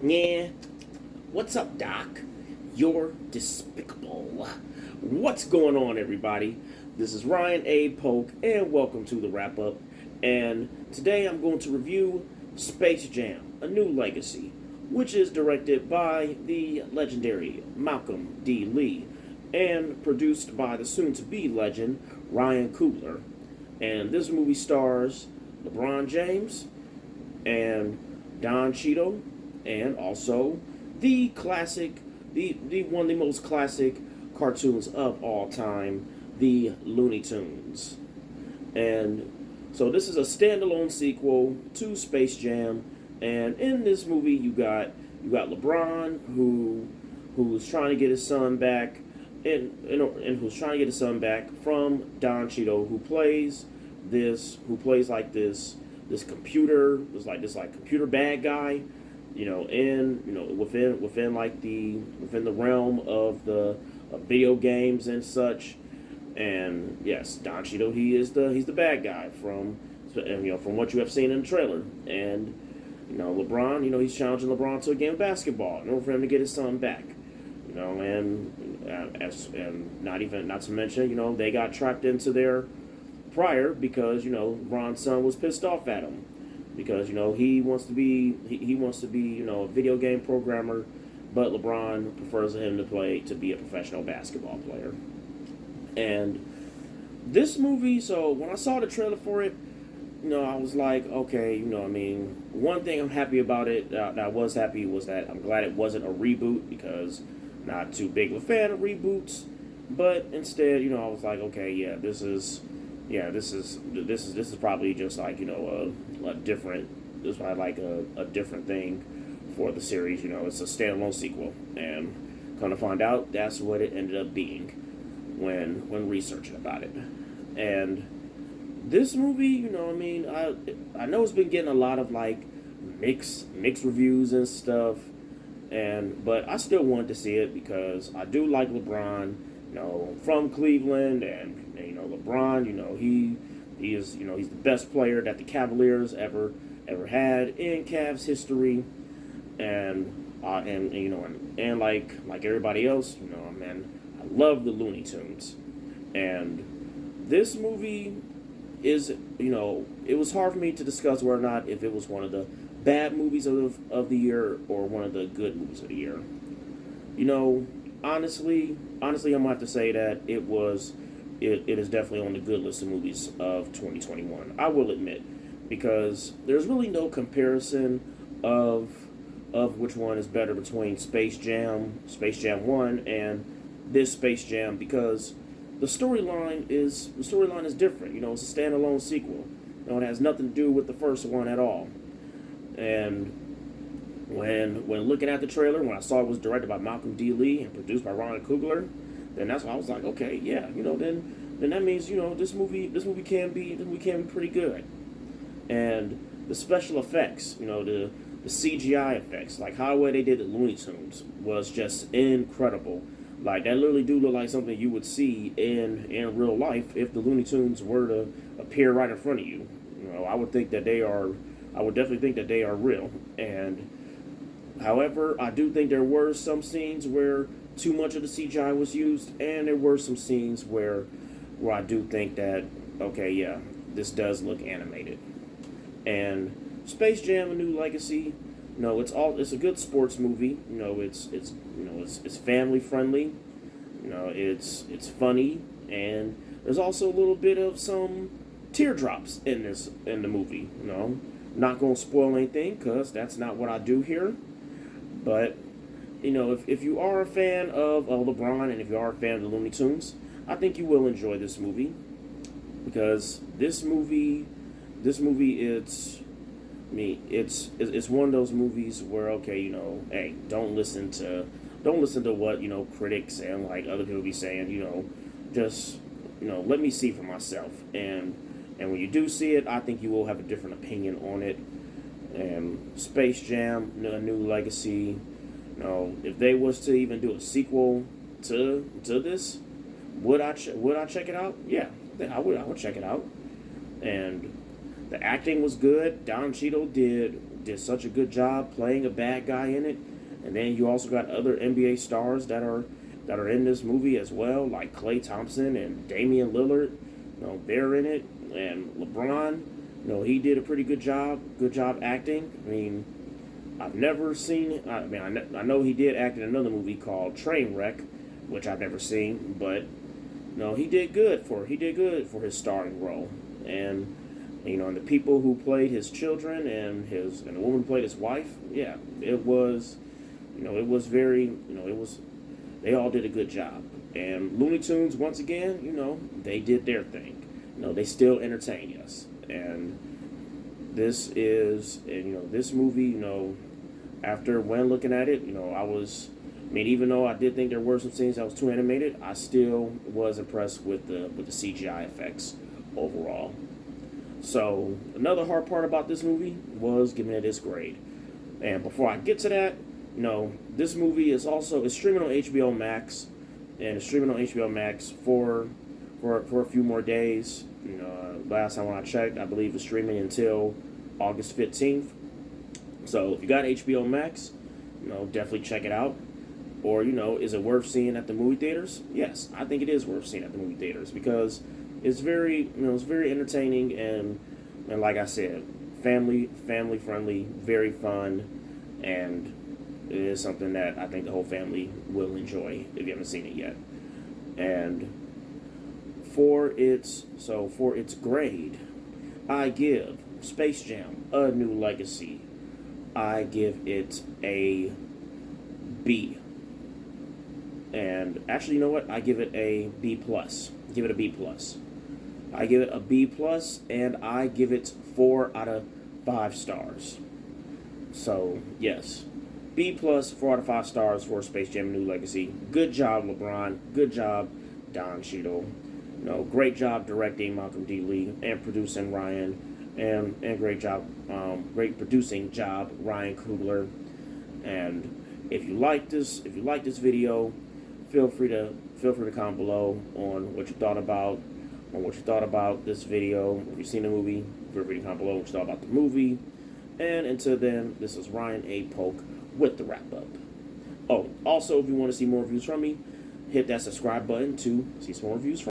Yeah. What's up, Doc? You're despicable. What's going on, everybody? This is Ryan A. Polk, and welcome to the wrap up. And today I'm going to review Space Jam: A New Legacy, which is directed by the legendary Malcolm D. Lee and produced by the soon-to-be legend Ryan Coogler. And this movie stars LeBron James and Don Cheadle, and also the classic, the one of the most classic cartoons of all time, the Looney Tunes. And so this is a standalone sequel to Space Jam, and in this movie you got LeBron who's trying to get his son back, and who's trying to get his son back from Don Cheadle, who plays like this computer, this computer bad guy, within the realm of the video games and such. And yes, Don Cheadle, he's the bad guy from what you have seen in the trailer. And LeBron, he's challenging LeBron to a game of basketball in order for him to get his son back. And not to mention, they got trapped into their prior because LeBron's son was pissed off at him because he wants to be a video game programmer, but LeBron prefers him to be a professional basketball player. And this movie, so when I saw the trailer for it, I was like, okay, one thing I'm happy about it, that I was happy, was that I'm glad it wasn't a reboot, because I'm not too big of a fan of reboots. But instead, I was like, okay, yeah, this is probably just like a different. This is probably like a different thing for the series. It's a standalone sequel, and kind of find out that's what it ended up being when researching about it. And this movie, I know it's been getting a lot of like mixed reviews and stuff, but I still wanted to see it because I do like LeBron, from Cleveland, and LeBron, he is, he's the best player that the Cavaliers ever had in Cavs history, and like everybody else, I love the Looney Tunes. And this movie is, it was hard for me to discuss whether or not if it was one of the bad movies of the year or one of the good movies of the year. Honestly, I'm gonna have to say that it is definitely on the good list of movies of 2021. I will admit, because there's really no comparison of which one is better between Space Jam 1 and this Space Jam, because the storyline is different. It's a standalone sequel. It has nothing to do with the first one at all. And when looking at the trailer, when I saw it was directed by Malcolm D. Lee and produced by Ryan Coogler, then that's why I was like, okay, yeah, then that means this movie can be pretty good. And the special effects, the CGI effects, like how they did the Looney Tunes, was just incredible. Like, that literally do look like something you would see in real life if the Looney Tunes were to appear right in front of you. I would definitely think that they are real. And however, I do think there were some scenes where too much of the CGI was used, and there were some scenes where I do think that, okay, yeah, this does look animated. And Space Jam: A New Legacy, it's a good sports movie. It's family friendly. It's funny, and there's also a little bit of some teardrops in the movie. Not gonna spoil anything because that's not what I do here. But if you are a fan of LeBron, and if you are a fan of the Looney Tunes, I think you will enjoy this movie, because this movie it's one of those movies where, okay, hey, don't listen to what critics and like other people be saying. Just let me see for myself, and when you do see it, I think you will have a different opinion on it. And Space Jam: A New Legacy, if they was to even do a sequel to this, would I check it out? Yeah, I would check it out. And the acting was good. Don Cheadle did did such a good job playing a bad guy in it. And then you also got other NBA stars that are in this movie as well, like Klay Thompson and Damian Lillard. They're in it, and LeBron. He did a pretty good job. Good job acting. I mean, I've never seen. I know he did act in another movie called Trainwreck, which I've never seen, but he did good for his starring role. And the people who played his children and the woman who played his wife, yeah, it was they all did a good job. And Looney Tunes, once again, they did their thing. They still entertain us. And this movie, when looking at it, even though I did think there were some scenes that was too animated, I still was impressed with the CGI effects overall. So another hard part about this movie was giving it its grade. And before I get to that, this movie is streaming on HBO Max, and it's streaming on HBO Max for a few more days. Last time when I checked, I believe it's streaming until August 15th. So if you got HBO Max, definitely check it out. Or, is it worth seeing at the movie theaters? Yes, I think it is worth seeing at the movie theaters because it's very entertaining and like I said, family friendly, very fun, and it is something that I think the whole family will enjoy if you haven't seen it yet. And for its grade, I give Space Jam: A New Legacy, I give it a B. And actually, you know what? I give it a B plus. Give it a B plus. I give it a B plus, and I give it 4 out of 5 stars. So yes, B plus, 4 out of 5 stars for Space Jam: New Legacy. Good job, LeBron. Good job, Don Cheadle. Great job directing Malcolm D. Lee and producing Ryan, and great producing job Ryan Coogler. And if you like this video, feel free to comment below on what you thought about this video. If you've seen the movie, feel free to comment below what you thought about the movie. And until then, this is Ryan A. Polk with the wrap up. Oh, also, if you want to see more reviews from me, hit that subscribe button to see some more reviews from me.